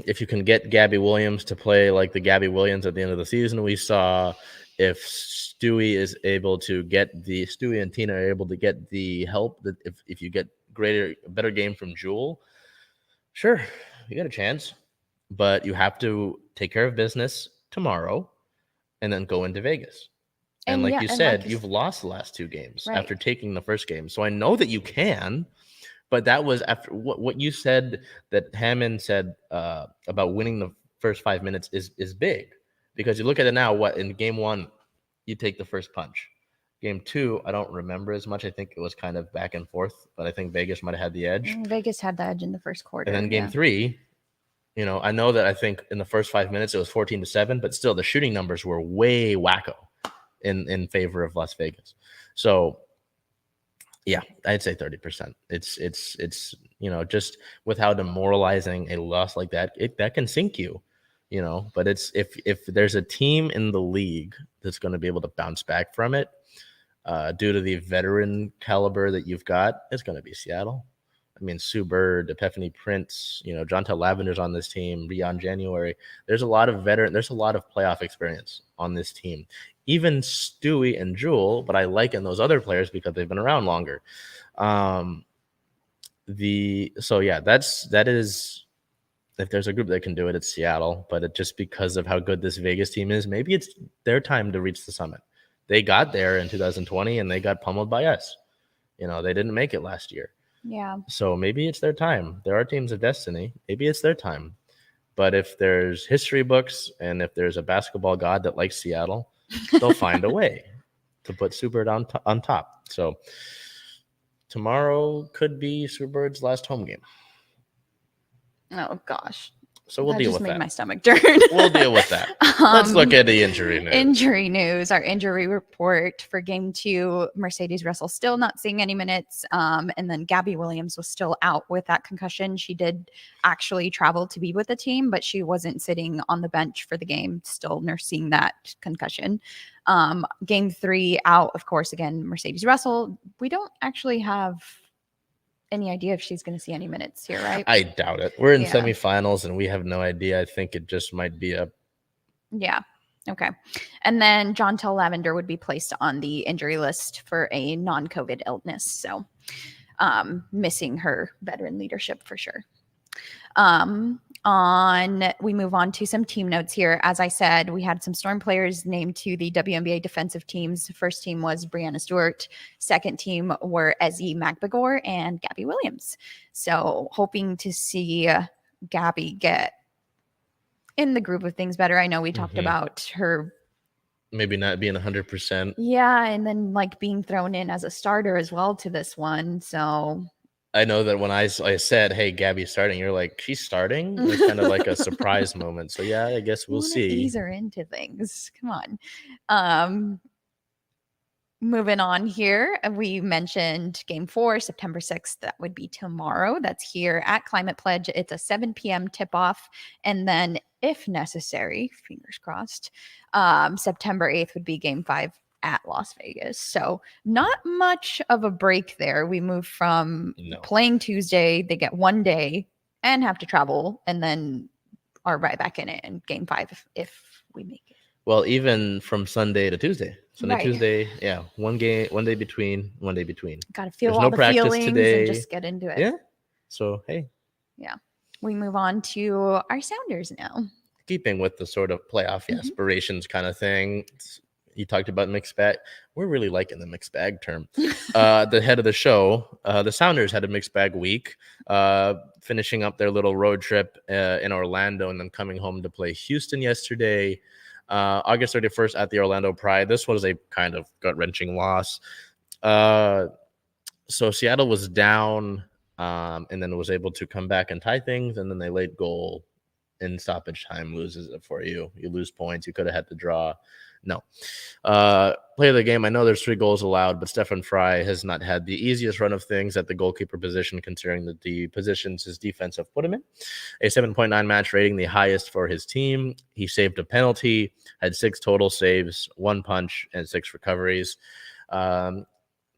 if you can get Gabby Williams to play like the Gabby Williams at the end of the season we saw, if Stewie and Tina are able to get the help, that if you get better game from Jewel, sure, you got a chance. But you have to take care of business tomorrow and then go into Vegas. And like you said, you've lost the last 2 games after taking the first game. So I know that you can. But that was after what you said, that Hammond said about winning the first 5 minutes is big, because you look at it now. In game 1, you take the first punch. Game 2, I don't remember as much. I think it was kind of back and forth, but I think Vegas might have had the edge. Vegas had the edge in the first quarter. And then game 3, I know that I think in the first 5 minutes it was 14-7, but still the shooting numbers were way wacko in favor of Las Vegas. So. Yeah, I'd say 30%. It's just with how demoralizing a loss like that, that can sink you, But it's if there's a team in the league that's going to be able to bounce back from it, due to the veteran caliber that you've got, it's going to be Seattle. I mean, Sue Bird, Epiphany Prince, Jontel Lavender's on this team, Rion January. There's a lot of there's a lot of playoff experience on this team. Even Stewie and Jewel, but I liken those other players because they've been around longer. That is, if there's a group that can do it, it's Seattle. But just because of how good this Vegas team is, maybe it's their time to reach the summit. They got there in 2020 and they got pummeled by us. They didn't make it last year. Yeah. So maybe it's their time. There are teams of destiny. Maybe it's their time. But if there's history books and if there's a basketball god that likes Seattle, they'll find a way to put Sue Bird on top. So tomorrow could be Sue Bird's last home game. Oh, gosh. So we'll deal with that. That just made my stomach turn. We'll deal with that. Let's look at the injury news. Our injury report for game 2, Mercedes Russell still not seeing any minutes. And then Gabby Williams was still out with that concussion. She did actually travel to be with the team, but she wasn't sitting on the bench for the game, still nursing that concussion. Game 3 out, of course, again, Mercedes Russell. We don't actually have any idea if she's going to see any minutes here, right? I doubt it. We're in semifinals and we have no idea. I think it just might be Yeah. Okay. And then Jontel Lavender would be placed on the injury list for a non-COVID illness. So missing her veteran leadership for sure. We move on to some team notes here. As I said, we had some Storm players named to the WNBA defensive teams. First team was Brianna Stewart. Second team were Ezzy Magbagor and Gabby Williams. So hoping to see Gabby get in the group of things better. I know we talked about her maybe not being 100%. Yeah, and then like being thrown in as a starter as well to this one. So I know that when I said, "Hey, Gabby's starting," you're like, "She's starting?" It was kind of like a surprise moment. So yeah, I guess we'll see. Ease her into things. Come on. Moving on here, we mentioned Game 4, September 6th. That would be tomorrow. That's here at Climate Pledge. It's a 7 p.m. tip-off. And then, if necessary, fingers crossed, September 8th would be Game 5 at Las Vegas. So not much of a break there. We move from playing Tuesday. They get 1 day and have to travel, and then are right back in it in Game 5 if we make it. Well, even from Sunday to Tuesday. Tuesday, yeah, 1 day between. Got to feel all the feelings today. And just get into it. Yeah. So, hey. Yeah. We move on to our Sounders now. Keeping with the sort of playoff aspirations kind of thing. You talked about mixed bag. We're really liking the mixed bag term. The head of the show, the Sounders had a mixed bag week, finishing up their little road trip in Orlando and then coming home to play Houston yesterday. August 31st at the Orlando Pride. This was a kind of gut-wrenching loss. So Seattle was down and then was able to come back and tie things, and then they late goal in stoppage time loses it for you. You lose points. You could have had to draw. No. Play of the game, I know there's 3 goals allowed, but Stefan Fry has not had the easiest run of things at the goalkeeper position, considering that the positions his defense have put him in. A 7.9 match rating, the highest for his team. He saved a penalty, had 6 total saves, 1 punch, and 6 recoveries. That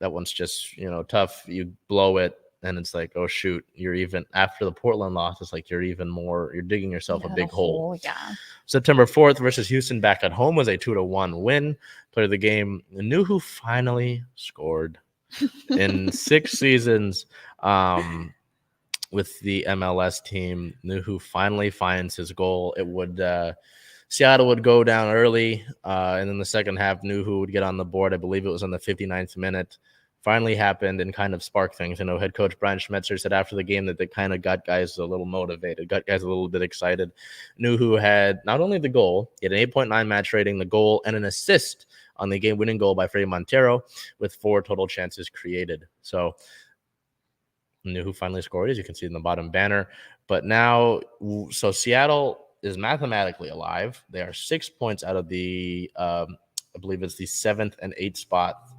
one's just, tough. You blow it, and it's like, oh, shoot, you're even after the Portland loss. It's like you're digging yourself a big hole. Yeah. September 4th versus Houston back at home was a 2-1 win. Player of the game, knew who finally scored in 6 seasons with the MLS team. Knew who finally finds his goal. It would Seattle would go down early, and then the second half, knew who would get on the board. I believe it was on the 59th minute. Finally happened and kind of sparked things. I know head coach Brian Schmetzer said after the game that they kind of got guys a little motivated, got guys a little bit excited. Knew who had not only the goal, he had an 8.9 match rating, the goal, and an assist on the game-winning goal by Freddie Montero with 4 total chances created. So knew who finally scored, as you can see in the bottom banner. But now, so Seattle is mathematically alive. They are 6 points out of the, I believe it's the 7th and 8th spot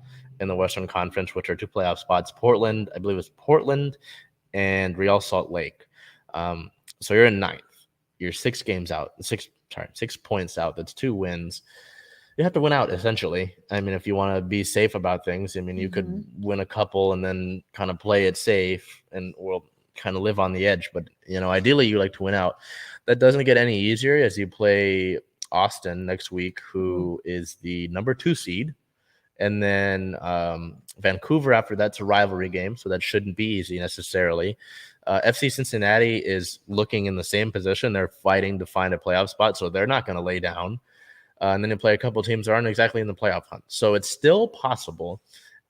in the Western Conference, which are 2 playoff spots. Portland, I believe it's Portland and Real Salt Lake. So you're in 9th. You're 6 games out. 6 points out. That's 2 wins. You have to win out, essentially. I mean, if you want to be safe about things, I mean, you could win a couple and then kind of play it safe and we'll kind of live on the edge. But, ideally you like to win out. That doesn't get any easier as you play Austin next week, who is the number 2 seed. And then Vancouver after that's a rivalry game, so that shouldn't be easy necessarily. FC Cincinnati is looking in the same position. They're fighting to find a playoff spot, so they're not going to lay down. And then you play a couple teams that aren't exactly in the playoff hunt. So it's still possible.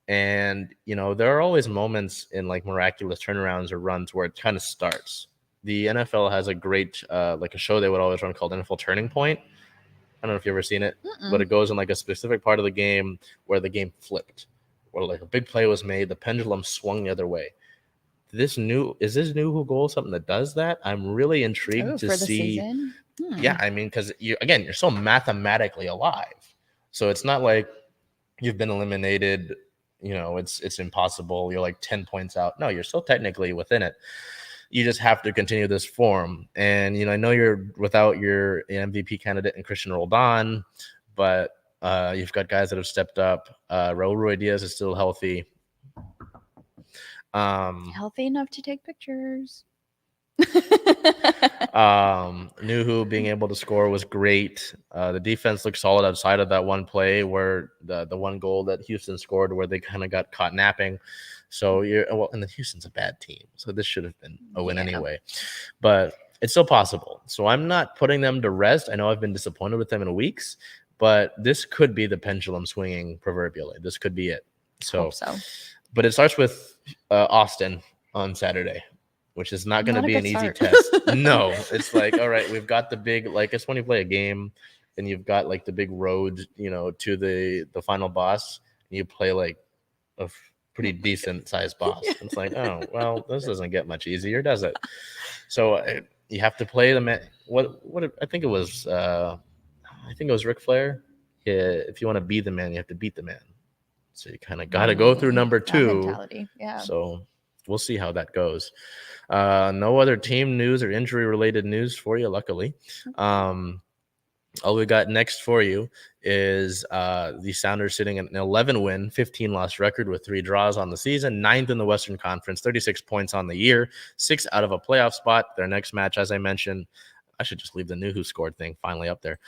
And, there are always moments in like miraculous turnarounds or runs where it kind of starts. The NFL has a great, like a show they would always run called NFL Turning Point. I don't know if you've ever seen it, but it goes in like a specific part of the game where the game flipped, where like a big play was made, the pendulum swung the other way. Is this new who goal something that does that? I'm really intrigued to see. Yeah, I mean, because you're so mathematically alive, so it's not like you've been eliminated. It's impossible. You're like 10 points out. No, you're still technically within it. You just have to continue this form. And, I know you're without your MVP candidate and Christian Roldan, but you've got guys that have stepped up. Raul Ruidiaz is still healthy. Healthy enough to take pictures. Nuhu being able to score was great. The defense looked solid outside of that one play where the one goal that Houston scored where they kind of got caught napping. So and the Houston's a bad team, so this should have been a win anyway. But it's still possible. So I'm not putting them to rest. I know I've been disappointed with them in weeks, but this could be the pendulum swinging proverbially. This could be it. So. But it starts with Austin on Saturday, which is not going to be an easy test. No, it's like, all right, we've got the big, like, it's when you play a game and you've got like the big road, to the final boss, and you play like a pretty decent sized boss. It's like, oh, well, this doesn't get much easier, does it? So you have to play the man. What I think it was Ric Flair. Yeah, if you want to be the man, you have to beat the man. So you kind of got to go through number 2. Yeah. So we'll see how that goes. No other team news or injury-related news for you, luckily. All we got next for you is the Sounders sitting at an 11-win, 15-loss record with 3 draws on the season, 9th in the Western Conference, 36 points on the year, 6 out of a playoff spot. Their next match, as I mentioned, I should just leave the new who scored thing finally up there.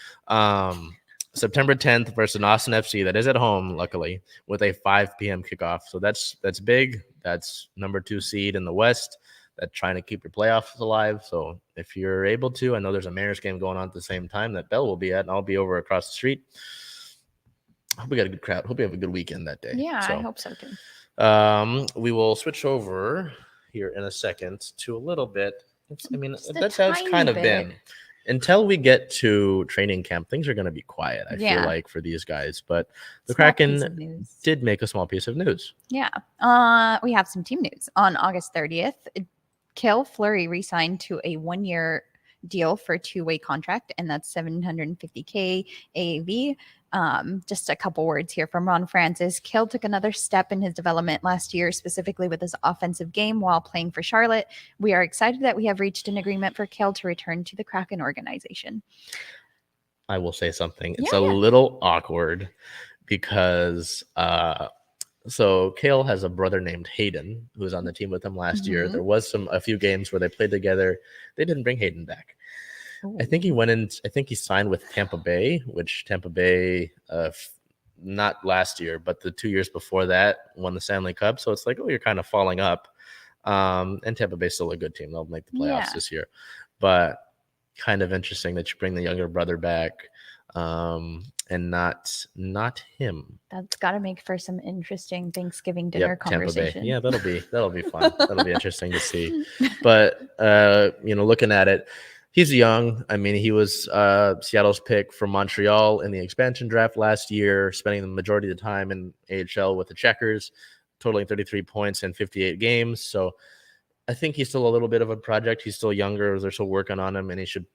September 10th versus Austin FC. That is at home, luckily, with a 5 p.m. kickoff. So that's big. That's number 2 seed in the West. That's trying to keep your playoffs alive. So if you're able to, I know there's a Mariners game going on at the same time that Bell will be at, and I'll be over across the street. Hope we got a good crowd. Hope we have a good weekend that day. Yeah, I hope so too. We will switch over here in a second to a little bit. That's how it's kind of been. Until we get to training camp, things are going to be quiet, I feel like, for these guys. But the Kraken did make a small piece of news. Yeah. We have some team news. On August 30th, Cale Fleury re-signed to a 1-year deal for a 2-way contract, and that's $750K AAV. Just a couple words here from Ron Francis. Cale took another step in his development last year, specifically with his offensive game while playing for Charlotte. We are excited that we have reached an agreement for Cale to return to the Kraken organization. I will say something. It's a little awkward because so Cale has a brother named Hayden who was on the team with him last year. There was a few games where they played together. They didn't bring Hayden back. I think he signed with Tampa Bay, which Tampa Bay, not last year, but the 2 years before that, won the Stanley Cup. So it's like, oh, you're kind of falling up. And Tampa Bay's still a good team. They'll make the playoffs this year. But kind of interesting that you bring the younger brother back, and not him. That's got to make for some interesting Thanksgiving dinner conversation. Yeah, that'll be fun. That'll be interesting to see. But looking at it, he's young. I mean, he was Seattle's pick from Montreal in the expansion draft last year, spending the majority of the time in AHL with the Checkers, totaling 33 points in 58 games. So I think he's still a little bit of a project. He's still younger. They're still working on him, and he should,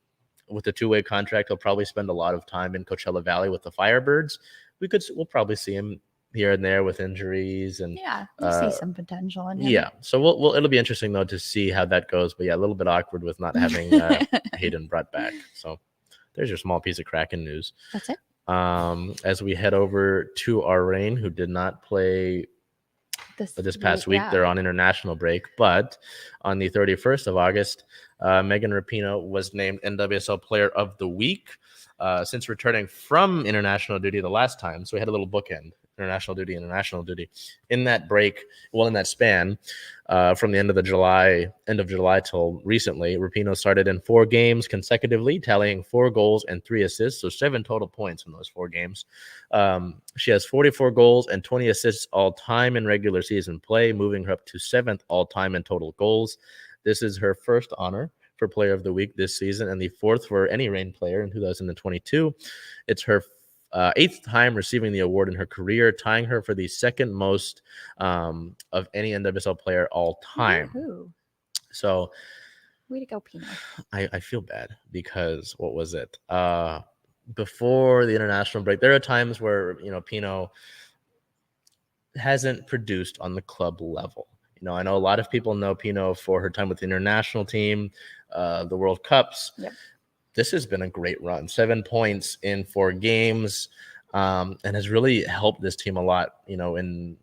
with the 2-way contract, he'll probably spend a lot of time in Coachella Valley with the Firebirds. We'll probably see him here and there with injuries, and we'll see some potential in him. Yeah, so it'll be interesting though to see how that goes. But a little bit awkward with not having Hayden brought back. So there's your small piece of Kraken news. That's it. As we head over to our Reign, who did not play this past week, they're on international break. But on the 31st of August, Megan Rapinoe was named NWSL Player of the Week since returning from international duty the last time. So we had a little bookend. International duty. In that break, in that span, from the end of July till recently, Rapinoe started in 4 games consecutively, tallying 4 goals and 3 assists, so 7 total points in those 4 games. She has 44 goals and 20 assists all time in regular season play, moving her up to 7th all time in total goals. This is her first honor for Player of the Week this season, and the 4th for any Reign player in 2022. It's her 8th time receiving the award in her career, tying her for the 2nd most of any NWSL player all time. Woo-hoo. So, way to go, Pino. I feel bad because what was it? Before the international break, there are times where Pino hasn't produced on the club level. I know a lot of people know Pino for her time with the international team, the World Cups. Yep. This has been a great run. 7 points in 4 games, and has really helped this team a lot, in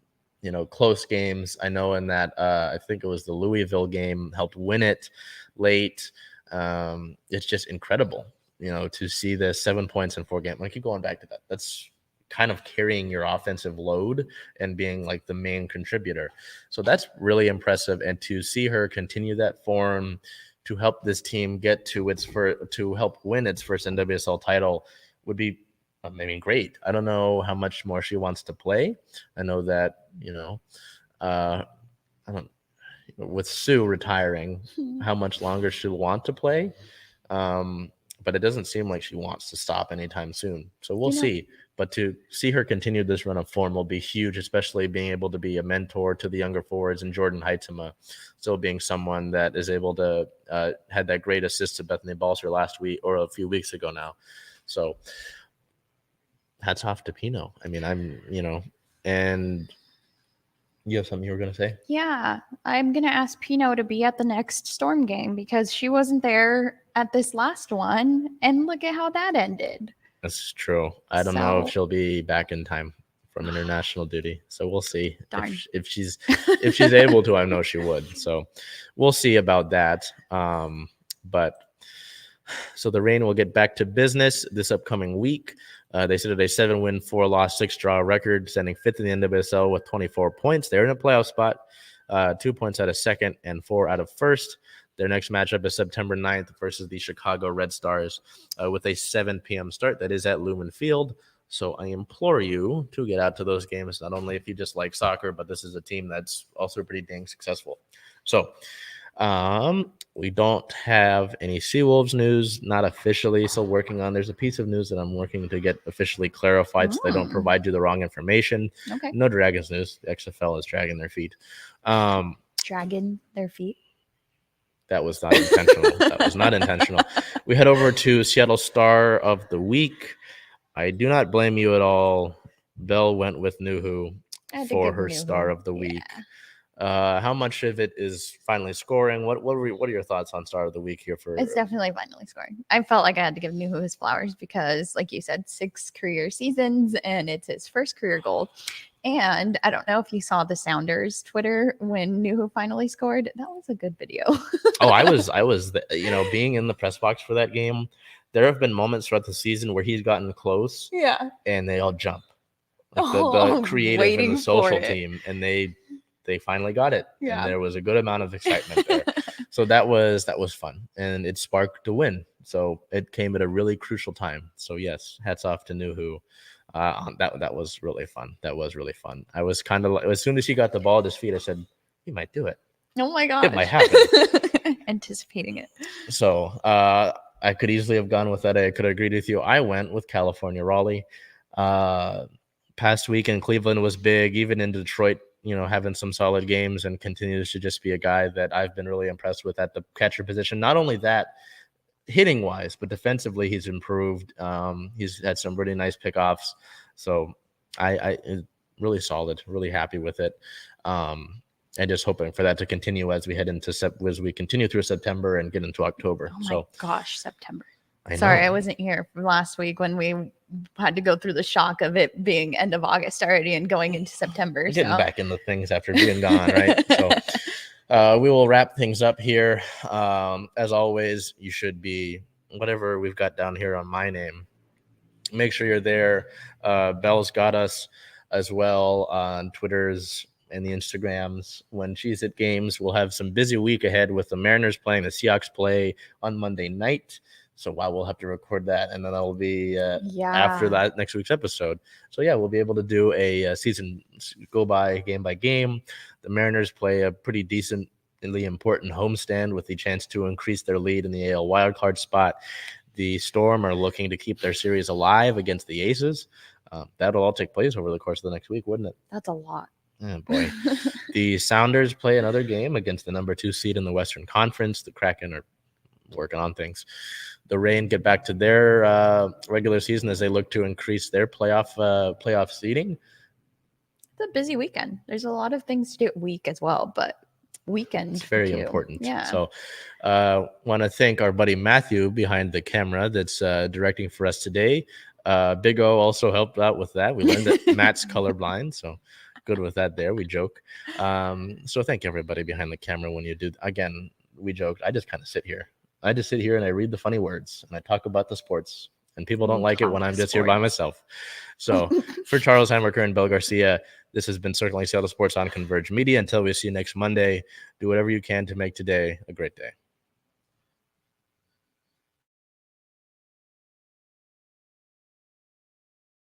close games. I know in that, I think it was the Louisville game, helped win it late. It's just incredible, to see the 7 points in 4 games. I keep going back to that. That's kind of carrying your offensive load and being like the main contributor. So that's really impressive. And to see her continue that form to help this team get to to help win its first NWSL title would be, I mean, great. I don't know how much more she wants to play. I know that, I don't, with Sue retiring, how much longer she'll want to play. But it doesn't seem like she wants to stop anytime soon. So we'll see. But to see her continue this run of form will be huge, especially being able to be a mentor to the younger forwards, and Jordan Heitzema still being someone that is able to had that great assist to Bethany Balser last week or a few weeks ago now. So hats off to Pino. I mean, and you have something you were going to say? Yeah, I'm going to ask Pino to be at the next Storm game because she wasn't there at this last one. And look at how that ended. That's true. I don't know if she'll be back in time from international duty. So we'll see. If she's able to. I know she would. So we'll see about that. But so the Reign will get back to business this upcoming week. They sit at a 7-win, 4-loss, 6-draw record, standing fifth in the NWSL with 24 points. They're in a playoff spot, 2 points out of second and 4 out of first. Their next matchup is September 9th versus the Chicago Red Stars with a 7 p.m. start. That is at Lumen Field. So I implore you to get out to those games, not only if you just like soccer, but this is a team that's also pretty dang successful. So we don't have any Seawolves news, not officially. Still working on. There's a piece of news that I'm working to get officially clarified so they don't provide you the wrong information. Okay. No Dragons news. The XFL is dragging their feet. Dragging their feet? That was not intentional. We head over to Seattle Star of the Week. I do not blame you at all. Belle went with Nuhu for her Star of the Week. How much of it is finally scoring? What are your thoughts on Star of the Week here? It's definitely finally scoring. I felt like I had to give Nuhu his flowers because, like you said, 6 career seasons, and it's his first career goal. And I don't know if you saw the Sounders Twitter when Nuhu finally scored. That was a good video. I was, being in the press box for that game. There have been moments throughout the season where he's gotten close, and they all jump, like the creative and the social team, and they finally got it. And there was a good amount of excitement there. So that was fun, and it sparked a win. So it came at a really crucial time. So yes, hats off to Nuhu. That was really fun. I was kind of like, as soon as he got the ball at his feet, I said, he might do it. Oh my god, it might happen. Anticipating it. So I could easily have gone with that. I could have agreed with you. I went with California Raleigh. Past week in Cleveland was big. Even in Detroit, having some solid games, and continues to just be a guy that I've been really impressed with at the catcher position. Not only that, hitting wise, but defensively he's improved. He's had some really nice pickoffs. So I really solid, really happy with it. And just hoping for that to continue as we continue through September and get into October. Oh my gosh, September. Sorry, I wasn't here for last week when we had to go through the shock of it being end of August already and going into September. Getting back into things after being gone, right? So we will wrap things up here. As always, you should be, whatever we've got down here on my name, make sure you're there. Belle's got us as well on Twitters and the Instagrams. When she's at games, we'll have some busy week ahead with the Mariners playing. The Seahawks play on Monday night. So we'll have to record that, and then that will be after that next week's episode. So we'll be able to do a season go by game. The Mariners play a pretty decently important homestand with the chance to increase their lead in the AL wildcard spot. The Storm are looking to keep their series alive against the Aces. That'll all take place over the course of the next week, wouldn't it? That's a lot. Oh, boy. The Sounders play another game against the number 2 seed in the Western Conference. The Kraken are working on things. The Reign get back to their regular season as they look to increase their playoff seeding. It's a busy weekend. There's a lot of things to do week as well, but weekend. It's very important. Yeah. So want to thank our buddy Matthew behind the camera that's directing for us today. Big O also helped out with that. We learned that Matt's colorblind, so good with that there. We joke. So thank everybody behind the camera when you do. Again, we joked. I just kind of sit here. And I read the funny words and I talk about the sports and people don't like it when I'm just here by myself. So for Charles Hammerker and Belle Garcia, this has been Circling Seattle Sports on Converge Media. Until we see you next Monday, do whatever you can to make today a great day.